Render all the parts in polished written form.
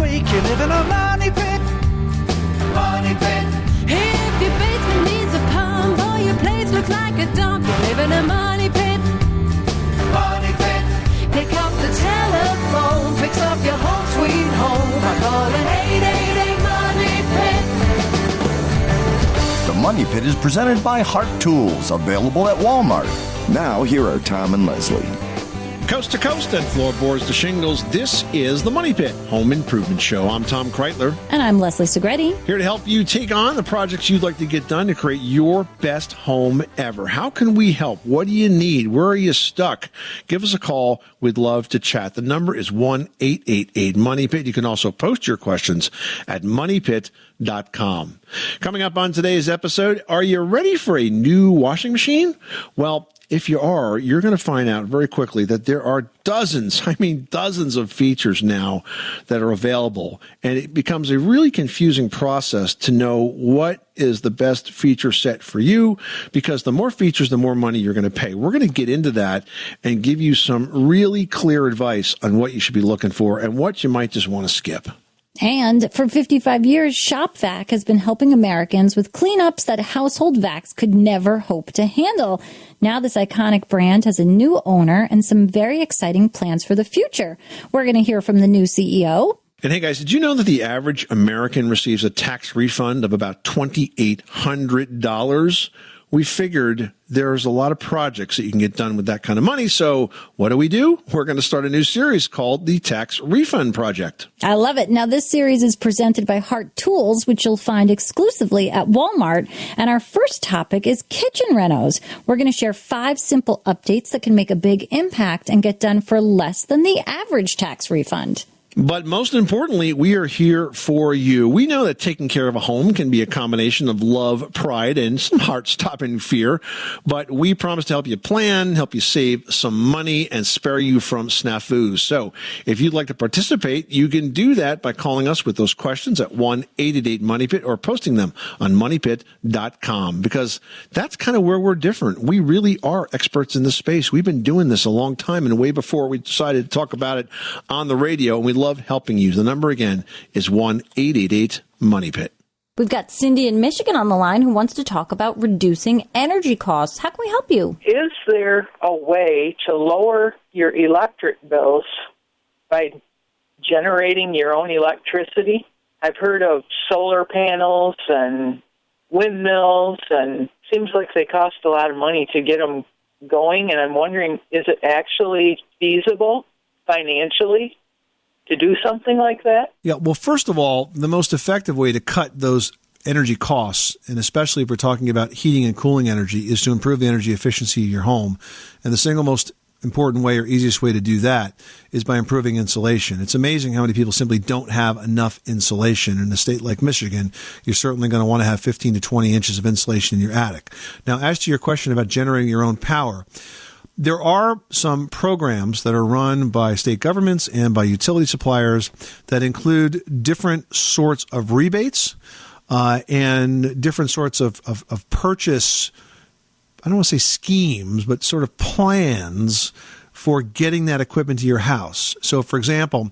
make you live in a money pit. Money pit. If your basement needs a pump or your place looks like a dump, you live in a money pit. Money pit. Pick up the telephone, fix up your home sweet home by calling 888 Money Pit. The Money Pit is presented by HART Tools, available at Walmart. Now, here are Tom and Leslie. Coast to coast and floorboards to shingles, this is the Money Pit Home Improvement Show. I'm Tom Kreitler. And I'm Leslie Segretti. Here to help you take on the projects you'd like to get done to create your best home ever. How can we help? What do you need? Where are you stuck? Give us a call. We'd love to chat. The number is 1-888-MONEYPIT. You can also post your questions at moneypit.com. Coming up on today's episode, are you ready for a new washing machine? Well, if you are, you're going to find out very quickly that there are dozens of features now that are available. And it becomes a really confusing process to know what is the best feature set for you, because the more features, the more money you're going to pay. We're going to get into that and give you some really clear advice on what you should be looking for and what you might just want to skip. And for 55 years, ShopVac has been helping Americans with cleanups that household vacs could never hope to handle. Now this iconic brand has a new owner and some very exciting plans for the future. We're going to hear from the new CEO. And hey guys, did you know that the average American receives a tax refund of about $2,800? We figured there's a lot of projects that you can get done with that kind of money. So what do? We're going to start a new series called the Tax Refund Project. I love it. Now, this series is presented by HART Tools, which you'll find exclusively at Walmart. And our first topic is kitchen renos. We're going to share 5 simple updates that can make a big impact and get done for less than the average tax refund. But most importantly, we are here for you. We know that taking care of a home can be a combination of love, pride, and some heart-stopping fear. But we promise to help you plan, help you save some money, and spare you from snafus. So if you'd like to participate, you can do that by calling us with those questions at 1-888-MONEYPIT or posting them on moneypit.com, because that's kind of where we're different. We really are experts in this space. We've been doing this a long time, and way before we decided to talk about it on the radio, and we love helping you. The number again is 1-888-MONEYPIT. We've got Cindy in Michigan on the line who wants to talk about reducing energy costs. How can we help you? Is there a way to lower your electric bills by generating your own electricity? I've heard of solar panels and windmills, and it seems like they cost a lot of money to get them going, and I'm wondering, is it actually feasible financially to do something like that? Yeah, well, first of all, the most effective way to cut those energy costs, and especially if we're talking about heating and cooling energy, is to improve the energy efficiency of your home. And the single most important way or easiest way to do that is by improving insulation. It's amazing how many people simply don't have enough insulation. In a state like Michigan, you're certainly going to want to have 15 to 20 inches of insulation in your attic. Now, as to your question about generating your own power, there are some programs that are run by state governments and by utility suppliers that include different sorts of rebates and different sorts of purchase, I don't want to say schemes, but sort of plans for getting that equipment to your house. So, for example,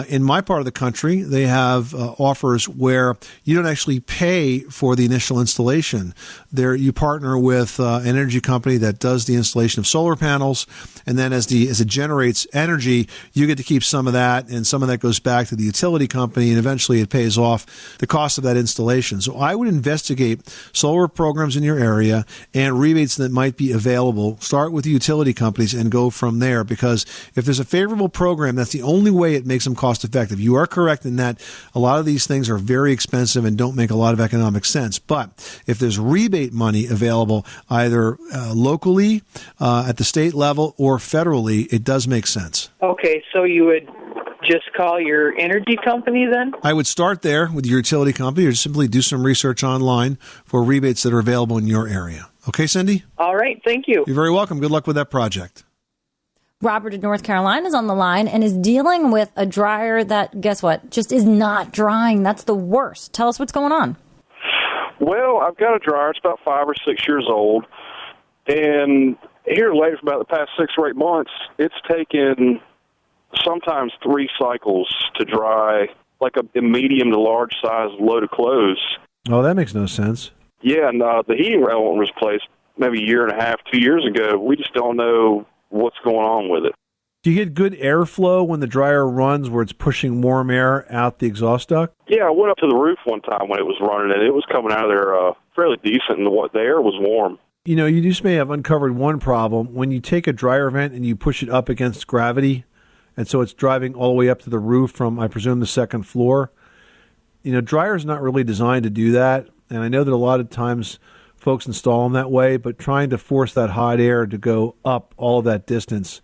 in my part of the country, they have offers where you don't actually pay for the initial installation. There, you partner with an energy company that does the installation of solar panels, and then as it generates energy, you get to keep some of that, and some of that goes back to the utility company, and eventually it pays off the cost of that installation. So I would investigate solar programs in your area and rebates that might be available. Start with the utility companies and go from there, because if there's a favorable program, that's the only way it makes them cost effective. You are correct in that a lot of these things are very expensive and don't make a lot of economic sense. But if there's rebate money available either locally at the state level or federally, it does make sense. Okay, so you would just call your energy company then? I would start there with your utility company, or simply do some research online for rebates that are available in your area. Okay, Cindy? All right, thank you. You're very welcome. Good luck with that project. Robert in North Carolina is on the line and is dealing with a dryer that, guess what, just is not drying. That's the worst. Tell us what's going on. Well, I've got a dryer. It's about 5 or 6 years old. And here lately, for about the past 6 or 8 months, it's taken sometimes 3 cycles to dry like a medium to large size load of clothes. Oh, that makes no sense. Yeah, and the heating element was replaced maybe a year and a half, 2 years ago. We just don't know what's going on with it. Do you get good airflow when the dryer runs where it's pushing warm air out the exhaust duct? Yeah, I went up to the roof one time when it was running, and it was coming out of there fairly decent, and the air was warm. You know, you just may have uncovered one problem. When you take a dryer vent and you push it up against gravity, and so it's driving all the way up to the roof from, I presume, the second floor, you know, dryer's not really designed to do that. And I know that a lot of times folks install them that way, but trying to force that hot air to go up all of that distance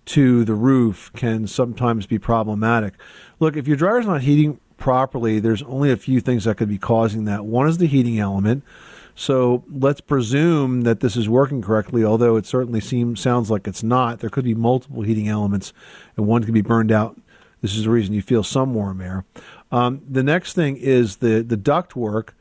to the roof can sometimes be problematic. Look, if your dryer's not heating properly, there's only a few things that could be causing that. One is the heating element. So let's presume that this is working correctly, although it certainly sounds like it's not. There could be multiple heating elements, and one could be burned out. This is the reason you feel some warm air. The next thing is the duct work,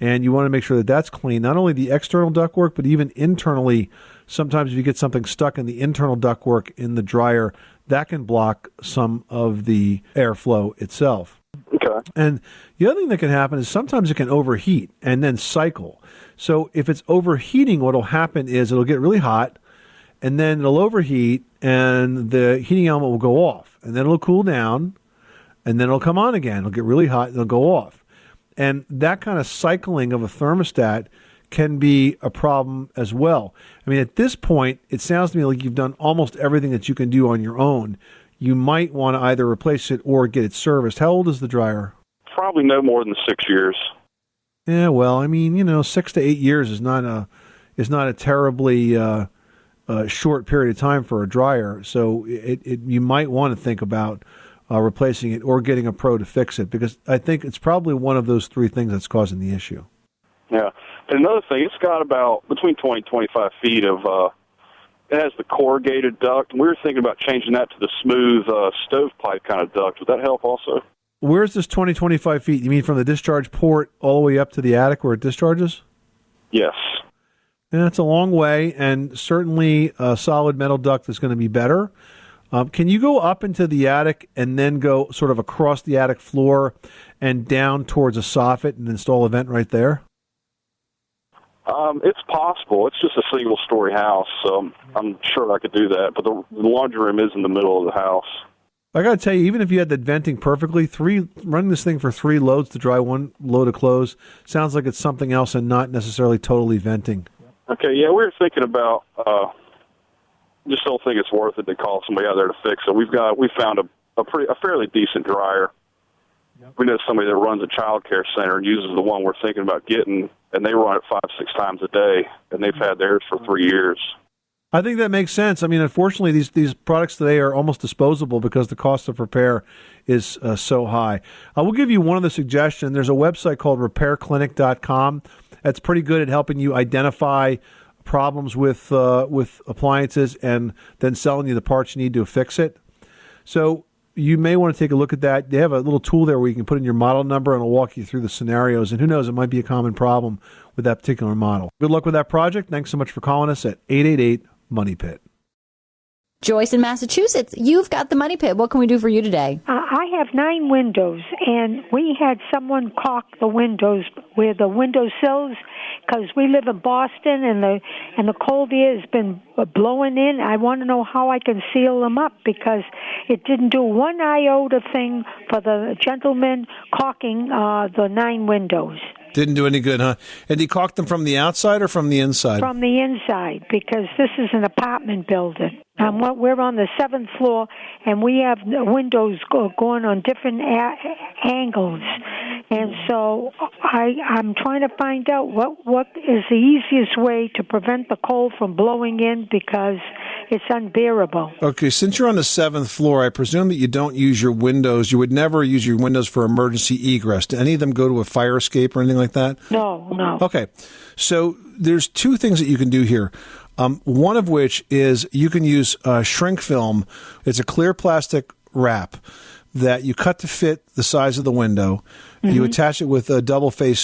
and you want to make sure that that's clean. Not only the external duct work, but even internally. Sometimes if you get something stuck in the internal duct work in the dryer, that can block some of the airflow itself. Okay. And the other thing that can happen is sometimes it can overheat and then cycle. So if it's overheating, what will happen is it'll get really hot, and then it'll overheat, and the heating element will go off. And then it'll cool down, and then it'll come on again. It'll get really hot, and it'll go off. And that kind of cycling of a thermostat can be a problem as well. I mean, at this point, it sounds to me like you've done almost everything that you can do on your own. You might want to either replace it or get it serviced. How old is the dryer? Probably no more than 6 years. Yeah, well, I mean, 6 to 8 years is not a terribly short period of time for a dryer. So you might want to think about replacing it or getting a pro to fix it, because I think it's probably one of those three things that's causing the issue. Yeah. And another thing, it's got about between 20 and 25 feet of, it has the corrugated duct. And we were thinking about changing that to the smooth stovepipe kind of duct. Would that help also? Where's this 20, 25 feet? You mean from the discharge port all the way up to the attic where it discharges? Yes. Yeah, it's a long way, and certainly a solid metal duct is going to be better. Can you go up into the attic and then go sort of across the attic floor and down towards a soffit and install a vent right there? It's possible. It's just a single-story house, so I'm sure I could do that. But the laundry room is in the middle of the house. I got to tell you, even if you had that venting perfectly, running this thing for 3 loads to dry 1 load of clothes sounds like it's something else and not necessarily totally venting. Okay, yeah, we were thinking about just don't think it's worth it to call somebody out there to fix it. We found a fairly decent dryer. Yep. We know somebody that runs a child care center and uses the one we're thinking about getting, and they run it 5-6 times a day, and they've had theirs for 3 years. I think that makes sense. I mean, unfortunately, these products today are almost disposable because the cost of repair is so high. I will give you one other suggestion. There's a website called repairclinic.com that's pretty good at helping you identify problems with appliances and then selling you the parts you need to fix it. So you may want to take a look at that. They have a little tool there where you can put in your model number and it'll walk you through the scenarios. And who knows, it might be a common problem with that particular model. Good luck with that project. Thanks so much for calling us at 888-MONEY-PIT. Joyce in Massachusetts, you've got the Money Pit. What can we do for you today? I have 9 windows, and we had someone caulk the windows where the window sills, because we live in Boston, and the cold air has been blowing in. I want to know how I can seal them up, because it didn't do one iota thing for the gentleman caulking the 9 windows. Didn't do any good, huh? And he caulked them from the outside or from the inside? From the inside, because this is an apartment building. We're on the 7th floor, and we have windows going on different angles. And so I'm trying to find out what is the easiest way to prevent the cold from blowing in, because it's unbearable. Okay, since you're on the 7th floor, I presume that you don't use your windows. You would never use your windows for emergency egress. Do any of them go to a fire escape or anything like that? No. Okay, so there's 2 things that you can do here. One of which is you can use shrink film. It's a clear plastic wrap that you cut to fit the size of the window. Mm-hmm. You attach it with a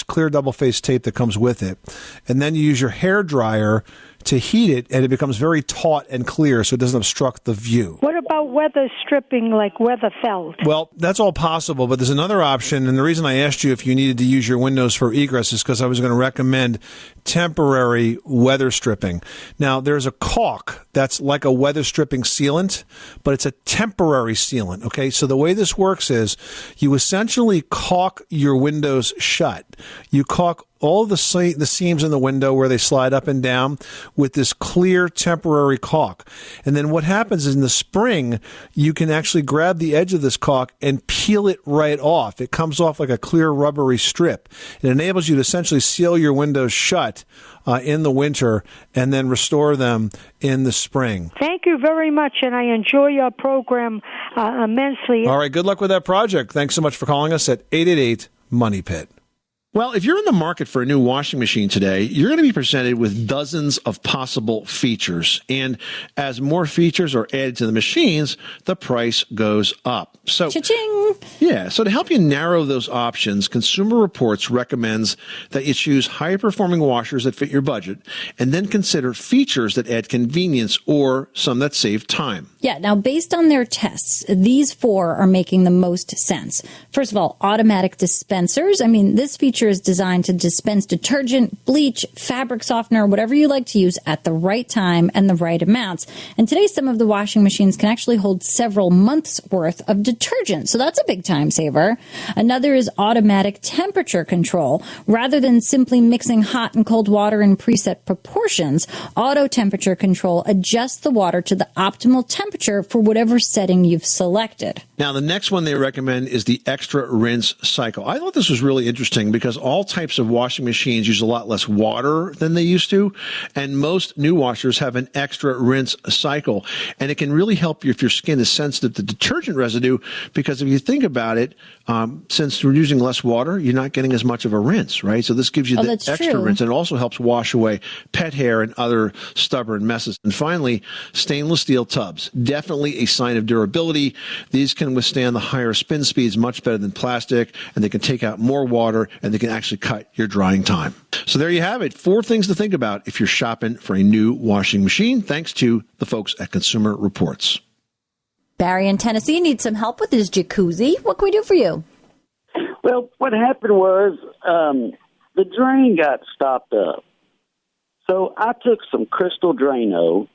clear double-face tape that comes with it. And then you use your hair dryer to heat it, and it becomes very taut and clear so it doesn't obstruct the view. What about weather stripping, like weather felt? Well, that's all possible, but there's another option, and the reason I asked you if you needed to use your windows for egress is because I was going to recommend temporary weather stripping. Now, there's a caulk that's like a weather stripping sealant, but it's a temporary sealant, okay? So the way this works is you essentially caulk your windows shut. You caulk all the seams in the window where they slide up and down with this clear temporary caulk. And then what happens is in the spring, you can actually grab the edge of this caulk and peel it right off. It comes off like a clear rubbery strip. It enables you to essentially seal your windows shut in the winter and then restore them in the spring. Thank you very much, and I enjoy your program immensely. All right, good luck with that project. Thanks so much for calling us at 888-MONEY-PIT. Well, if you're in the market for a new washing machine today, you're going to be presented with dozens of possible features. And as more features are added to the machines, the price goes up. So, Cha-ching! Yeah, so to help you narrow those options, Consumer Reports recommends that you choose higher performing washers that fit your budget and then consider features that add convenience or some that save time. Yeah, now based on their tests, these 4 are making the most sense. First of all, automatic dispensers. I mean, this feature is designed to dispense detergent, bleach, fabric softener, whatever you like to use at the right time and the right amounts. And today, some of the washing machines can actually hold several months worth of detergent. So that's a big time saver. Another is automatic temperature control. Rather than simply mixing hot and cold water in preset proportions, auto temperature control adjusts the water to the optimal temperature for whatever setting you've selected. Now, the next one they recommend is the extra rinse cycle. I thought this was really interesting because all types of washing machines use a lot less water than they used to, and most new washers have an extra rinse cycle. And it can really help you if your skin is sensitive to detergent residue, because if you think about it, since we're using less water, you're not getting as much of a rinse, right? So this gives you the extra rinse, and it also helps wash away pet hair and other stubborn messes. And finally, stainless steel tubs. Definitely a sign of durability. These can withstand the higher spin speeds much better than plastic, and they can take out more water, and they can actually cut your drying time. So there you have it. 4 things to think about if you're shopping for a new washing machine, thanks to the folks at Consumer Reports. Barry in Tennessee needs some help with his jacuzzi. What can we do for you? Well, what happened was the drain got stopped up. So I took some Crystal Drano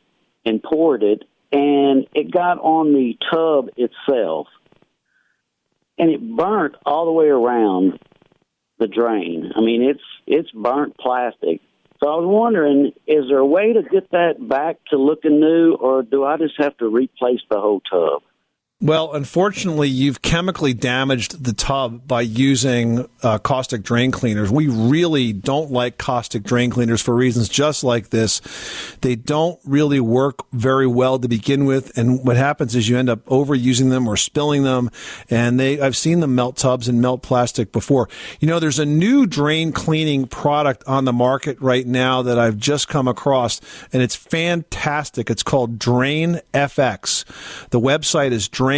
and poured it, and it got on the tub itself. And it burnt all the way around the drain. I mean, it's burnt plastic. So I was wondering, is there a way to get that back to looking new, or do I just have to replace the whole tub? Well, unfortunately, you've chemically damaged the tub by using caustic drain cleaners. We really don't like caustic drain cleaners for reasons just like this. They don't really work very well to begin with, and what happens is you end up overusing them or spilling them, and I've seen them melt tubs and melt plastic before. You know, there's a new drain cleaning product on the market right now that I've just come across, and it's fantastic. It's called Drain FX. The website is drainfx.com.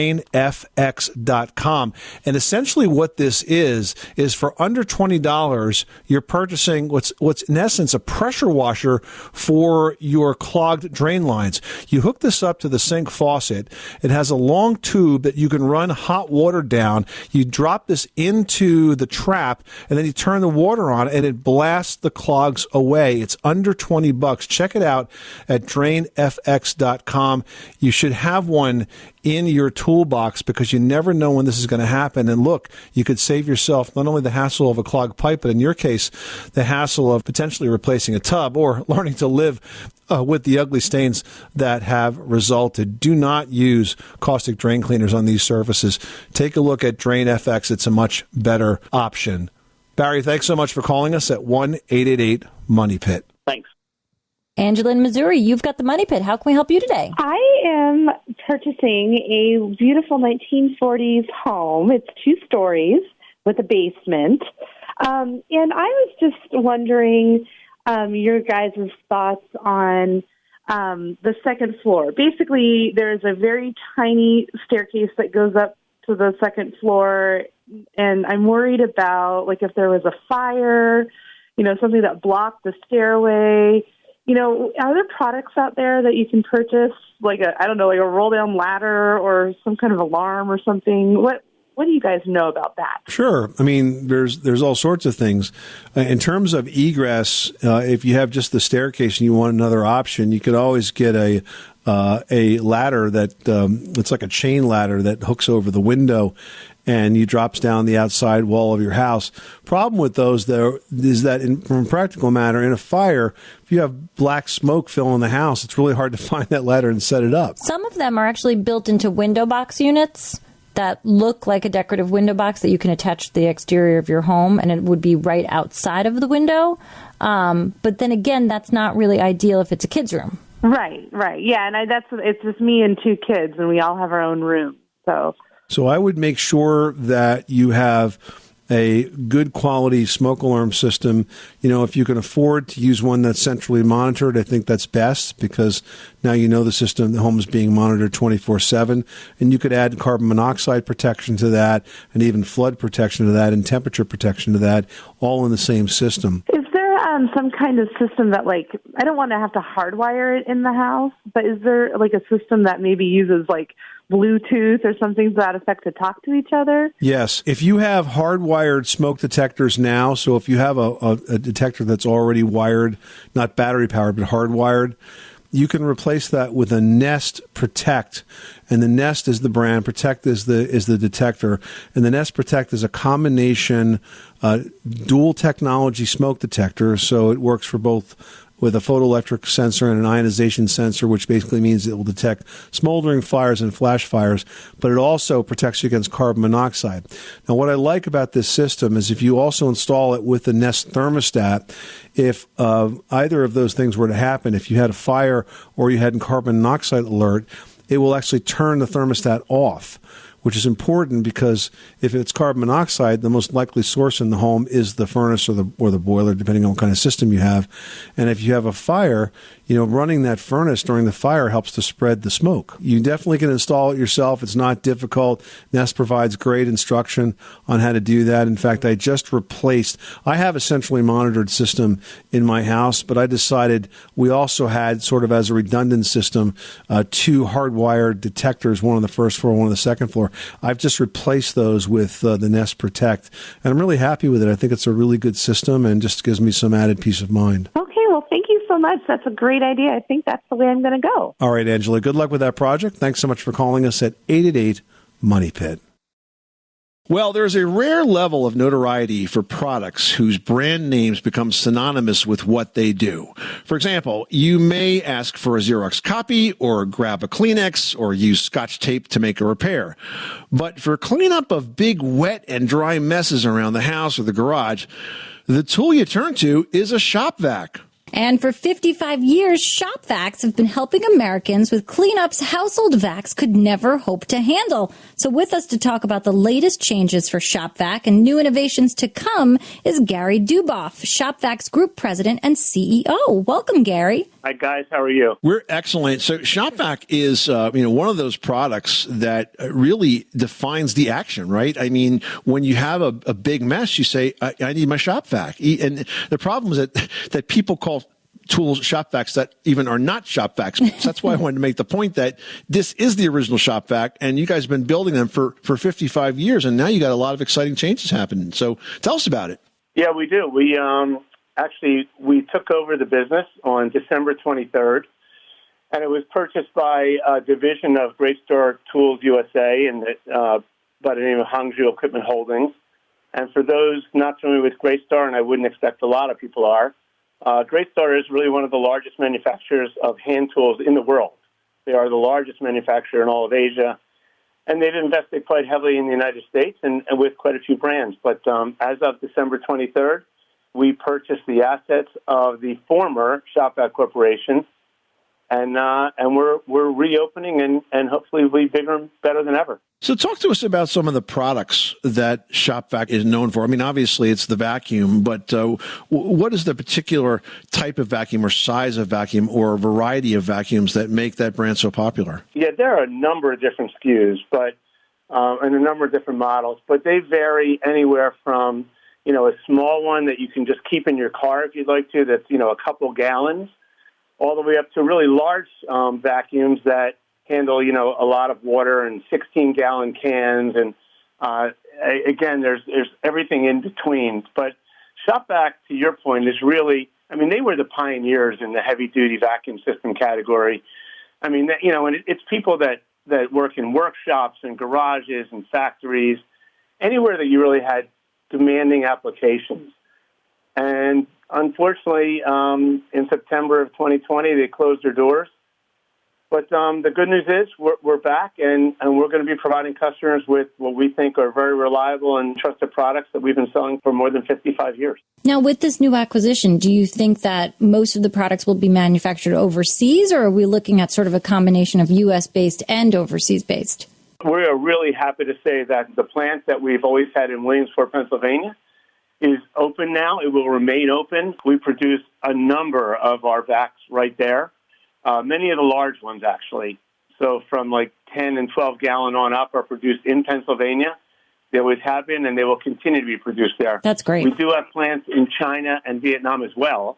And essentially what this is for under $20, you're purchasing what's in essence a pressure washer for your clogged drain lines. You hook this up to the sink faucet. It has a long tube that you can run hot water down. You drop this into the trap, and then you turn the water on, and it blasts the clogs away. It's under $20. Check it out at drainfx.com. You should have one in your toolbox because you never know when this is going to happen. And look, you could save yourself not only the hassle of a clogged pipe, but in your case, the hassle of potentially replacing a tub or learning to live with the ugly stains that have resulted. Do not use caustic drain cleaners on these surfaces. Take a look at Drain FX. It's a much better option. Barry, thanks so much for calling us at 1-888-MONEY-PIT. Thanks. Angela in Missouri, you've got the Money Pit. How can we help you today? I am purchasing a beautiful 1940s home. It's 2 stories with a basement. And I was just wondering your guys' thoughts on the second floor. Basically, there's a very tiny staircase that goes up to the second floor, and I'm worried about, like, if there was a fire, something that blocked the stairway, are there products out there that you can purchase, like a roll down ladder or some kind of alarm or something? What do you guys know about that? Sure. I mean, there's all sorts of things. In terms of egress, if you have just the staircase and you want another option, you could always get a ladder that it's like a chain ladder that hooks over the window and you drops down the outside wall of your house. Problem with those, though, is that from a practical matter, in a fire, if you have black smoke filling the house, it's really hard to find that ladder and set it up. Some of them are actually built into window box units that look like a decorative window box that you can attach to the exterior of your home, and it would be right outside of the window. But then again, that's not really ideal if it's a kid's room. Right. Yeah, and it's just me and two kids, and we all have our own room. So I would make sure that you have a good quality smoke alarm system. If you can afford to use one that's centrally monitored, I think that's best, because now the home is being monitored 24/7, and you could add carbon monoxide protection to that, and even flood protection to that, and temperature protection to that, all in the same system. Is there some kind of system that, I don't want to have to hardwire it in the house, but is there a system that maybe uses Bluetooth or something to that effect to talk to each other? Yes. If you have hardwired smoke detectors now, so if you have a detector that's already wired, not battery powered, but hardwired, you can replace that with a Nest Protect. And the Nest is the brand, Protect is the detector. And the Nest Protect is a combination dual technology smoke detector, so it works for both with a photoelectric sensor and an ionization sensor, which basically means it will detect smoldering fires and flash fires, but it also protects you against carbon monoxide. Now, what I like about this system is if you also install it with the Nest thermostat, if either of those things were to happen, if you had a fire or you had a carbon monoxide alert, it will actually turn the thermostat off, which is important because if it's carbon monoxide, the most likely source in the home is the furnace or the boiler, depending on what kind of system you have. And if you have a fire, running that furnace during the fire helps to spread the smoke. You definitely can install it yourself. It's not difficult. Nest provides great instruction on how to do that. In fact, I have a centrally monitored system in my house, but I decided we also had, sort of as a redundant system, two hardwired detectors, one on the first floor, one on the second floor. I've just replaced those with the Nest Protect, and I'm really happy with it. I think it's a really good system and just gives me some added peace of mind. Okay, well, thank you so much. That's a great idea. I think that's the way I'm going to go. All right, Angela, good luck with that project. Thanks so much for calling us at 888-MONEY-PIT. Well, there's a rare level of notoriety for products whose brand names become synonymous with what they do. For example, you may ask for a Xerox copy or grab a Kleenex or use Scotch tape to make a repair. But for cleanup of big wet and dry messes around the house or the garage, the tool you turn to is a ShopVac. And for 55 years, ShopVacs have been helping Americans with cleanups household vacs could never hope to handle. So with us to talk about the latest changes for ShopVac and new innovations to come is Gary Duboff, ShopVac's Group President and CEO. Welcome, Gary. Hi, guys. How are you? We're excellent. So ShopVac is one of those products that really defines the action, right? I mean, when you have a big mess, you say, I need my ShopVac. And the problem is that people call tools ShopVacs that even are not ShopVacs. So that's why I wanted to make the point that this is the original ShopVac, and you guys have been building them for 55 years, and now you got a lot of exciting changes happening. So tell us about it. Yeah, we do. We we took over the business on December 23rd, and it was purchased by a division of Great Star Tools USA and by the name of Hangzhou Equipment Holdings. And for those not familiar with Great Star, and I wouldn't expect a lot of people are, Great Star is really one of the largest manufacturers of hand tools in the world. They are the largest manufacturer in all of Asia, and they've invested quite heavily in the United States and with quite a few brands. But as of December 23rd, we purchased the assets of the former ShopVac Corporation, and we're reopening and hopefully we'll be bigger and better than ever. So talk to us about some of the products that ShopVac is known for. I mean, obviously it's the vacuum, but what is the particular type of vacuum or size of vacuum or variety of vacuums that make that brand so popular? Yeah, there are a number of different SKUs, and a number of different models, but they vary anywhere from, a small one that you can just keep in your car if you'd like to, that's, a couple gallons, all the way up to really large vacuums that handle, a lot of water and 16-gallon cans. And again, there's everything in between. But ShopVac, to your point, is really, they were the pioneers in the heavy-duty vacuum system category. And it's people that work in workshops and garages and factories, anywhere that you really had demanding applications. And unfortunately, in September of 2020, they closed their doors. But the good news is we're back, and we're going to be providing customers with what we think are very reliable and trusted products that we've been selling for more than 55 years. Now, with this new acquisition, do you think that most of the products will be manufactured overseas, or are we looking at sort of a combination of U.S.-based and overseas-based? We are really happy to say that the plant that we've always had in Williamsport, Pennsylvania, is open now. It will remain open. We produce a number of our vacs right there, many of the large ones, actually. So from like 10 and 12 gallon on up are produced in Pennsylvania. They always have been, and they will continue to be produced there. That's great. We do have plants in China and Vietnam as well,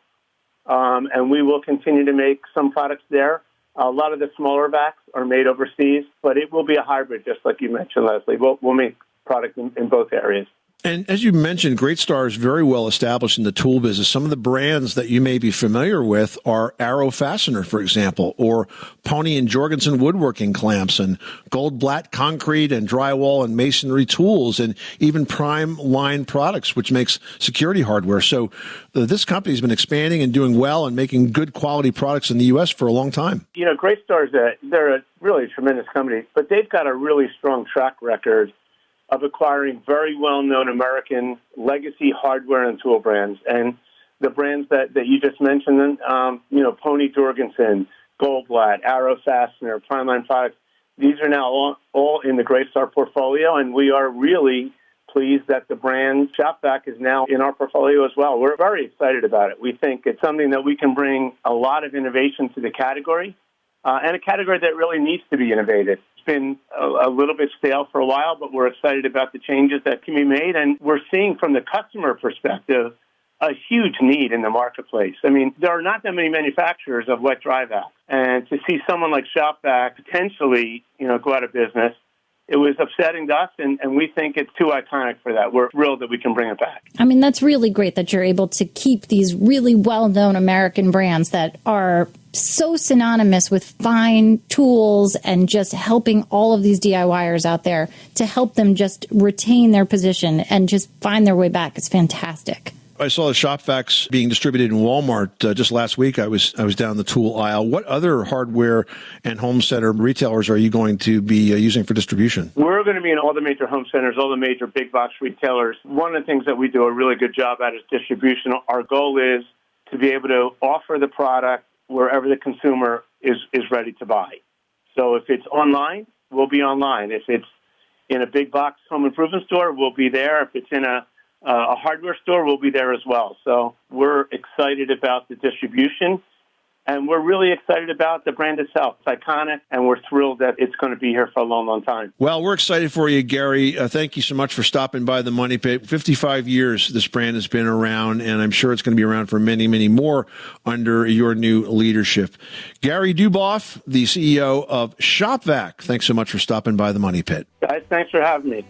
and we will continue to make some products there. A lot of the smaller vacs are made overseas, but it will be a hybrid, just like you mentioned, Leslie. We'll make product in both areas. And as you mentioned, Great Star is very well established in the tool business. Some of the brands that you may be familiar with are Arrow Fastener, for example, or Pony and Jorgensen Woodworking Clamps, and Goldblatt Concrete and Drywall and Masonry Tools, and even Prime Line Products, which makes security hardware. So this company has been expanding and doing well and making good quality products in the U.S. for a long time. Great Star they're a really tremendous company, but they've got a really strong track record of acquiring very well-known American legacy hardware and tool brands. And the brands that you just mentioned, Pony Jorgensen, Goldblatt, Arrow Fastener, Primeline Products, these are now all in the Great Star portfolio, and we are really pleased that the brand ShopVac is now in our portfolio as well. We're very excited about it. We think it's something that we can bring a lot of innovation to the category, and a category that really needs to be innovated. It's been a little bit stale for a while, but we're excited about the changes that can be made. And we're seeing from the customer perspective a huge need in the marketplace. There are not that many manufacturers of wet dry vacs. And to see someone like ShopVac potentially, go out of business, it was upsetting to us, and we think it's too iconic for that. We're thrilled that we can bring it back. That's really great that you're able to keep these really well-known American brands that are so synonymous with fine tools and just helping all of these DIYers out there to help them just retain their position and just find their way back. It's fantastic. I saw the ShopVacs being distributed in Walmart just last week. I was down the tool aisle. What other hardware and home center retailers are you going to be using for distribution? We're going to be in all the major home centers, all the major big box retailers. One of the things that we do a really good job at is distribution. Our goal is to be able to offer the product wherever the consumer is ready to buy. So if it's online, we'll be online. If it's in a big box home improvement store, we'll be there. If it's in a hardware store, we'll be there as well. So we're excited about the distribution, and we're really excited about the brand itself. It's iconic, and we're thrilled that it's going to be here for a long, long time. Well, we're excited for you, Gary. Thank you so much for stopping by the Money Pit. 55 years this brand has been around, and I'm sure it's going to be around for many, many more under your new leadership. Gary Duboff, the CEO of ShopVac, thanks so much for stopping by the Money Pit. Guys, thanks for having me.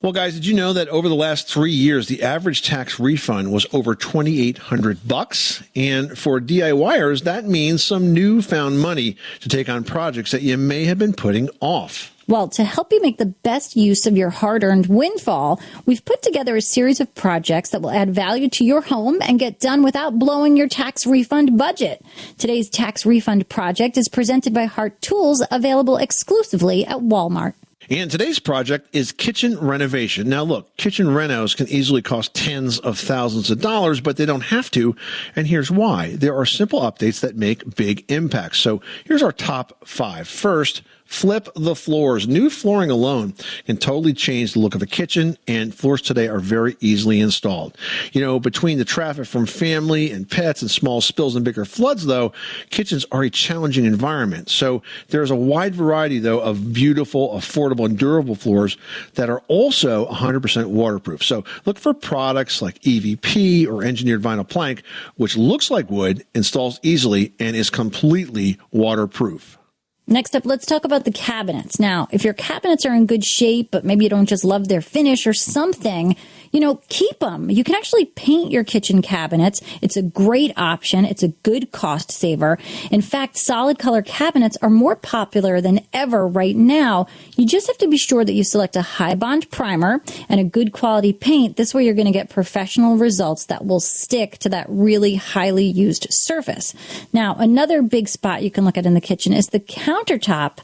Well, guys, did you know that over the last 3 years, the average tax refund was over $2,800? And for DIYers, that means some newfound money to take on projects that you may have been putting off. Well, to help you make the best use of your hard-earned windfall, we've put together a series of projects that will add value to your home and get done without blowing your tax refund budget. Today's tax refund project is presented by HART Tools, available exclusively at Walmart. And today's project is kitchen renovation. Now, look, kitchen renos can easily cost tens of thousands of dollars, but they don't have to. And here's why. There are simple updates that make big impacts. So here's our top 5. First, Flip the floors. New flooring alone can totally change the look of a kitchen, and floors today are very easily installed. Between the traffic from family and pets and small spills and bigger floods, though, kitchens are a challenging environment. So there's a wide variety, though, of beautiful, affordable, and durable floors that are also 100% waterproof. So look for products like EVP or engineered vinyl plank, which looks like wood, installs easily, and is completely waterproof. Next up, let's talk about the cabinets. Now, if your cabinets are in good shape, but maybe you don't just love their finish or something, keep them. You can actually paint your kitchen cabinets. It's a great option. It's a good cost saver. In fact, solid color cabinets are more popular than ever right now. You just have to be sure that you select a high bond primer and a good quality paint. This way you're going to get professional results that will stick to that really highly used surface. Now, another big spot you can look at in the kitchen is the countertop.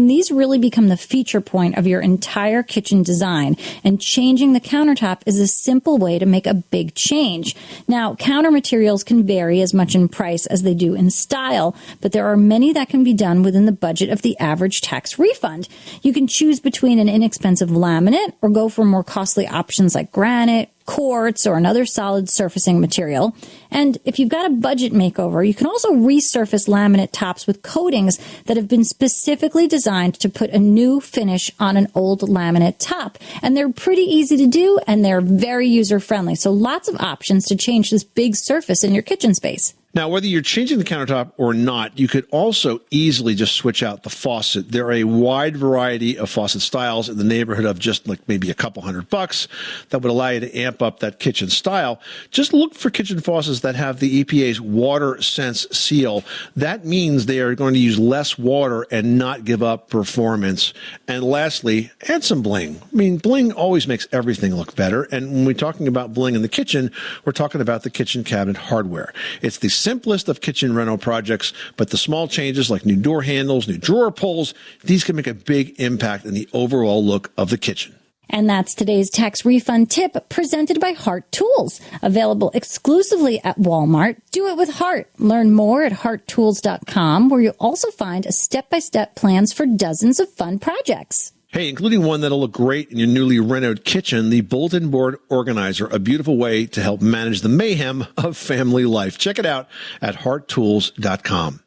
These really become the feature point of your entire kitchen design, and changing the countertop is a simple way to make a big change. Now, counter materials can vary as much in price as they do in style, but there are many that can be done within the budget of the average tax refund. You can choose between an inexpensive laminate or go for more costly options like granite, quartz, or another solid surfacing material. And if you've got a budget makeover, you can also resurface laminate tops with coatings that have been specifically designed to put a new finish on an old laminate top. And they're pretty easy to do, and they're very user-friendly. So lots of options to change this big surface in your kitchen space. Now, whether you're changing the countertop or not, you could also easily just switch out the faucet. There are a wide variety of faucet styles in the neighborhood of just like maybe a couple $100 that would allow you to amp up that kitchen style. Just look for kitchen faucets that have the EPA's Water Sense seal. That means they are going to use less water and not give up performance. And lastly, add some bling. Bling always makes everything look better. And when we're talking about bling in the kitchen, we're talking about the kitchen cabinet hardware. It's the simplest of kitchen reno projects, but the small changes like new door handles, new drawer pulls, these can make a big impact in the overall look of the kitchen. And that's today's tax refund tip presented by HART Tools, available exclusively at Walmart. Do it with HART. Learn more at HARTTools.com, where you'll also find step-by-step plans for dozens of fun projects. Hey, including one that'll look great in your newly renovated kitchen, the bulletin board organizer, a beautiful way to help manage the mayhem of family life. Check it out at HARTTools.com.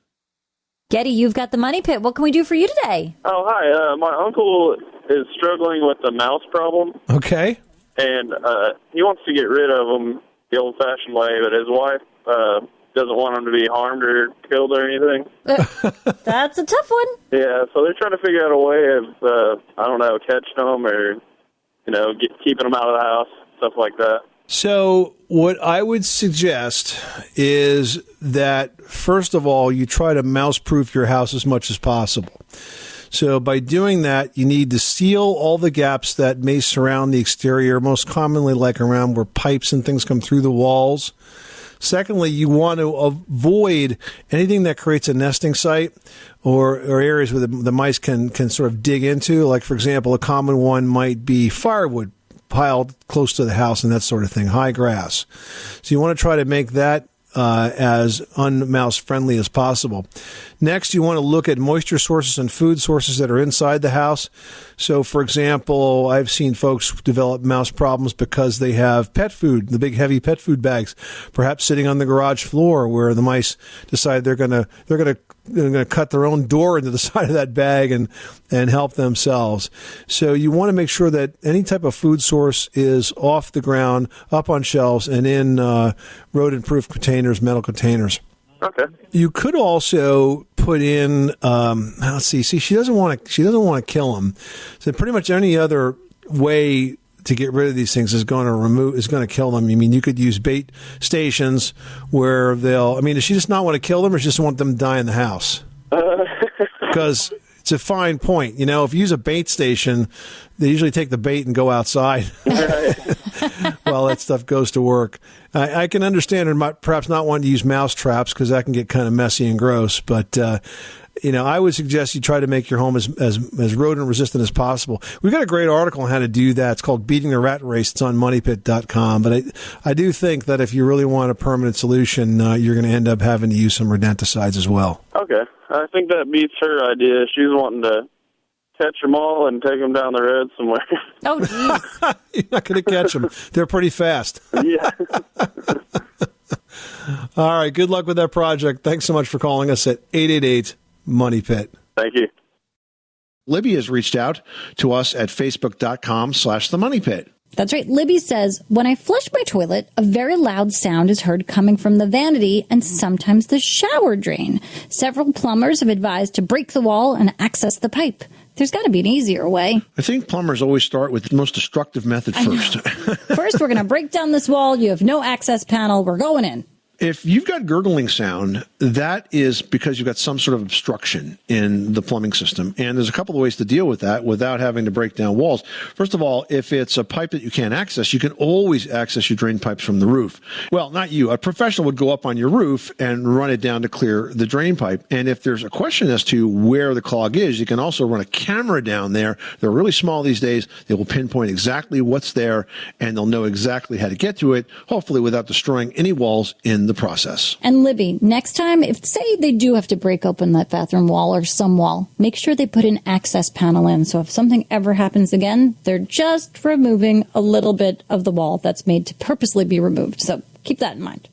Getty, you've got the money pit. What can we do for you today? Oh, hi. My uncle is struggling with a mouse problem. Okay. And he wants to get rid of them the old-fashioned way, but his wife doesn't want them to be harmed or killed or anything. That's a tough one. Yeah, so they're trying to figure out a way of, catching them or, keeping them out of the house, stuff like that. So what I would suggest is that, first of all, you try to mouse-proof your house as much as possible. So by doing that, you need to seal all the gaps that may surround the exterior, most commonly like around where pipes and things come through the walls. Secondly, you want to avoid anything that creates a nesting site or areas where the mice can sort of dig into. Like, for example, a common one might be firewood piled close to the house and that sort of thing, high grass. So you want to try to make that as unmouse friendly as possible. Next, you want to look at moisture sources and food sources that are inside the house. So, for example, I've seen folks develop mouse problems because they have pet food, the big heavy pet food bags, perhaps sitting on the garage floor where the mice decide they're going to cut their own door into the side of that bag and help themselves. So you want to make sure that any type of food source is off the ground, up on shelves, and in rodent-proof containers, metal containers. Okay. You could also put in, let's see. She doesn't want to kill them. So pretty much any other way to get rid of these things is going to kill them. You could use bait stations where does she just not want to kill them, or she just want them to die in the house? Because it's a fine point. If you use a bait station, they usually take the bait and go outside while that stuff goes to work. I can understand her perhaps not wanting to use mouse traps because that can get kind of messy and gross. But, I would suggest you try to make your home as rodent resistant as possible. We've got a great article on how to do that. It's called Beating the Rat Race. It's on moneypit.com. But I do think that if you really want a permanent solution, you're going to end up having to use some rodenticides as well. Okay. I think that beats her idea. She's wanting to catch them all and take them down the road somewhere. Oh, jeez. You're not going to catch them. They're pretty fast. Yeah. All right. Good luck with that project. Thanks so much for calling us at 888-MONEY-PIT. Thank you. Libby has reached out to us at facebook.com/themoneypit. That's right. Libby says, when I flush my toilet, a very loud sound is heard coming from the vanity and sometimes the shower drain. Several plumbers have advised to break the wall and access the pipe. There's got to be an easier way. I think plumbers always start with the most destructive method first. First, we're going to break down this wall. You have no access panel. We're going in. If you've got gurgling sound, that is because you've got some sort of obstruction in the plumbing system. And there's a couple of ways to deal with that without having to break down walls. First of all, if it's a pipe that you can't access, you can always access your drain pipes from the roof. Well, not you. A professional would go up on your roof and run it down to clear the drain pipe. And if there's a question as to where the clog is, you can also run a camera down there. They're really small these days. They will pinpoint exactly what's there, and they'll know exactly how to get to it, hopefully without destroying any walls in the process. And Libby, next time, if say they do have to break open that bathroom wall or some wall, make sure they put an access panel in. So if something ever happens again, they're just removing a little bit of the wall that's made to purposely be removed. So keep that in mind.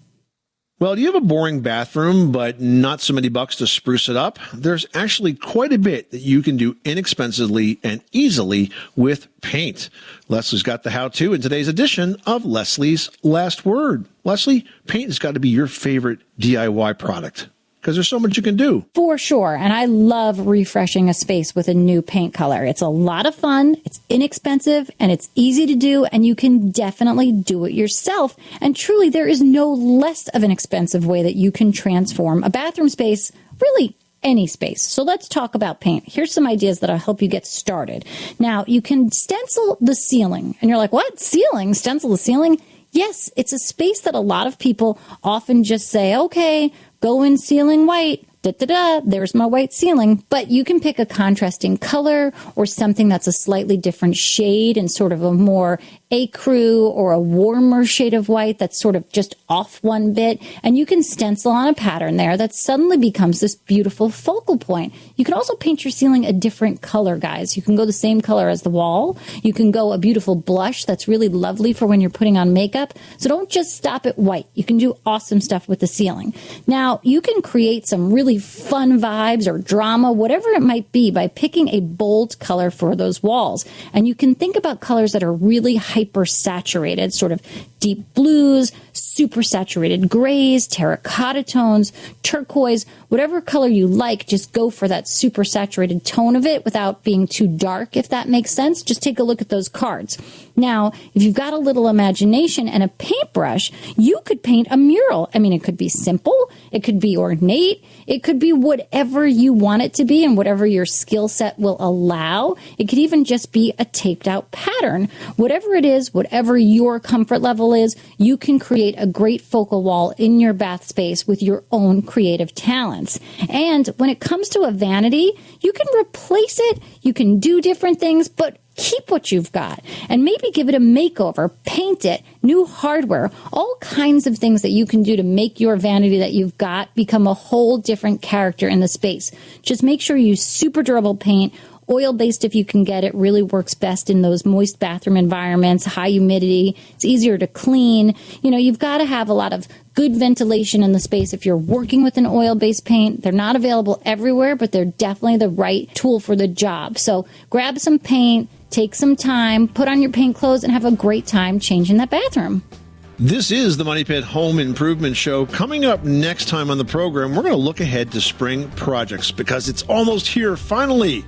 Well, do you have a boring bathroom, but not so many bucks to spruce it up? There's actually quite a bit that you can do inexpensively and easily with paint. Leslie's got the how-to in today's edition of Leslie's Last Word. Leslie, paint has got to be your favorite DIY product because there's so much you can do. For sure. And I love refreshing a space with a new paint color. It's a lot of fun, it's inexpensive, and it's easy to do, and you can definitely do it yourself. And truly, there is no less of an expensive way that you can transform a bathroom space, really any space. So let's talk about paint. Here's some ideas that'll help you get started. Now, you can stencil the ceiling. And you're like, what? Ceiling? Stencil the ceiling? Yes, it's a space that a lot of people often just say, okay, go in ceiling white, da-da-da, there's my white ceiling. But you can pick a contrasting color or something that's a slightly different shade and sort of a more ecru or a warmer shade of white that's sort of just off one bit. And you can stencil on a pattern there that suddenly becomes this beautiful focal point. You can also paint your ceiling a different color, guys. You can go the same color as the wall. You can go a beautiful blush that's really lovely for when you're putting on makeup. So don't just stop at white. You can do awesome stuff with the ceiling. Now, you can create some really fun vibes or drama, whatever it might be, by picking a bold color for those walls. And you can think about colors that are really hyper saturated, sort of deep blues, super saturated grays, terracotta tones, turquoise, whatever color you like, just go for that super saturated tone of it without being too dark, if that makes sense. Just take a look at those cards. Now, if you've got a little imagination and a paintbrush, you could paint a mural. I mean, it could be simple, it could be ornate, it could be whatever you want it to be and whatever your skill set will allow. It could even just be a taped out pattern. Whatever it is, whatever your comfort level is, you can create a great focal wall in your bath space with your own creative talents. And when it comes to a vanity, you can replace it, you can do different things, but keep what you've got and maybe give it a makeover, paint it, new hardware, all kinds of things that you can do to make your vanity that you've got become a whole different character in the space. Just make sure you use super durable paint. Oil-based, if you can get it, really works best in those moist bathroom environments, high humidity. It's easier to clean. You know, you've got to have a lot of good ventilation in the space if you're working with an oil-based paint. They're not available everywhere, but they're definitely the right tool for the job. So grab some paint, take some time, put on your paint clothes, and have a great time changing that bathroom. This is the Money Pit Home Improvement Show. Coming up next time on the program, we're going to look ahead to spring projects because it's almost here, finally.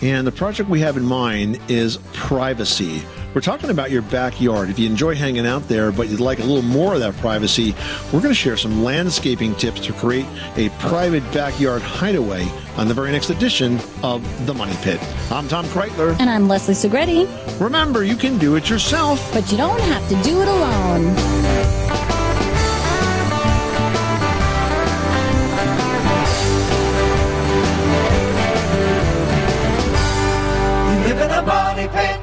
And the project we have in mind is privacy. We're talking about your backyard. If you enjoy hanging out there, but you'd like a little more of that privacy, we're going to share some landscaping tips to create a private backyard hideaway on the very next edition of The Money Pit. I'm Tom Kreitler. And I'm Leslie Segretti. Remember, you can do it yourself, but you don't have to do it alone. You live in a money pit.